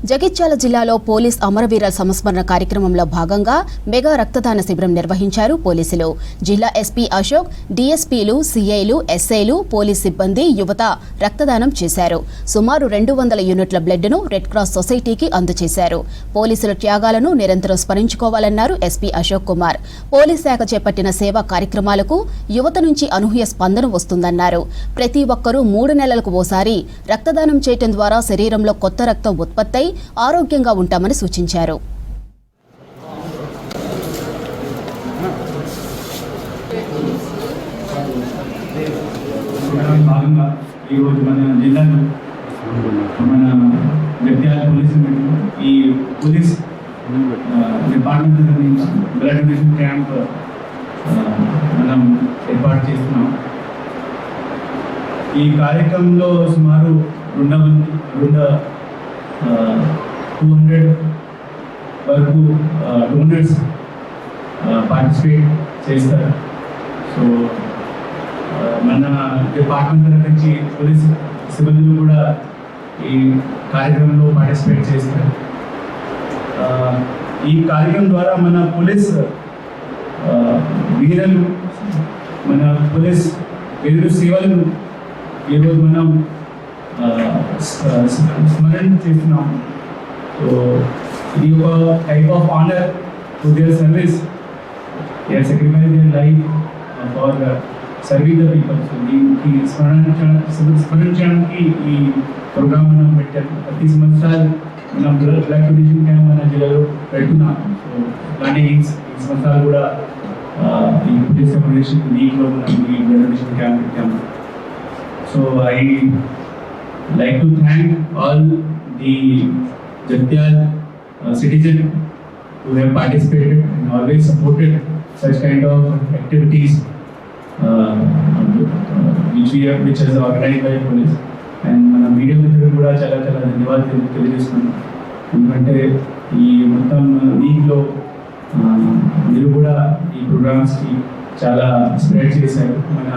జగిత్యాల జిల్లాలో పోలీస్ అమరవీరుల సంస్మరణ కార్యక్రమంలో భాగంగా మెగా రక్తదాన శిబిరం నిర్వహించారు పోలీసులు. జిల్లా ఎస్పీ అశోక్, డీఎస్పీలు, సీఐలు, ఎస్ఐలు, పోలీస్ సిబ్బంది, యువత రక్తదానం చేశారు. సుమారు 200 యూనిట్ల బ్లడ్ను రెడ్ క్రాస్ సొసైటీకి అందజేశారు. పోలీసుల త్యాగాలను నిరంతరం స్మరించుకోవాలన్నారు ఎస్పీ అశోక్ కుమార్. పోలీస్ శాఖ చేపట్టిన సేవా కార్యక్రమాలకు యువత నుంచి అనూహ్య స్పందన వస్తుందన్నారు. ప్రతి ఒక్కరూ 3 నెలలకు ఓసారి రక్తదానం చేయడం ద్వారా శరీరంలో కొత్త రక్తం ఉత్పత్తై ఆరోగ్యంగా ఉంటామని సూచించారు. Police department blood donation camp మనం ఏర్పాటు చేస్తున్నాం. ఈ కార్యక్రమంలో సుమారు 200 వరకు డోనర్స్ పార్టిసిపేట్ చేస్తారు. సో మన డిపార్ట్మెంట్ నుంచి పోలీస్ సిబ్బందులు కూడా ఈ కార్యక్రమంలో పార్టిసిపేట్ చేస్తారు. ఈ కార్యక్రమం ద్వారా మన పోలీస్ వీరులు, మన పోలీస్ వీరుల సేవలను ఈరోజు మనం స్మరణ చేస్తున్నాం. సో ఇది ఒక type of honour to their service. They are sacrificing their life for serving the people. So దీనికి స్మరించడానికి ఈ ప్రోగ్రామ్ మనం పెట్టాం. ప్రతి సంవత్సరాలు మనం బ్లడ్ డొనేషన్ క్యాంప్ మన జిల్లాలో పెడుతున్నాం. సో అలానే ఈ సంవత్సరాలు కూడా ఈ పోలీస్ డొనేషన్ వీక్లో మనం ఈ బ్లడ్ డొనేషన్ క్యాంప్ పెట్టాము. So I like to thank all the Jagtial citizens who have participated and always supported such kind of activities which is organized by police. And మన మీడియా మిత్రులు కూడా చాలా ధన్యవాదాలు తెలియజేస్తున్నాను. ఎందుకంటే ఈ మొత్తం వీక్లో మీరు కూడా ఈ ప్రోగ్రామ్స్కి చాలా స్ప్రెడ్ చేశారు. మన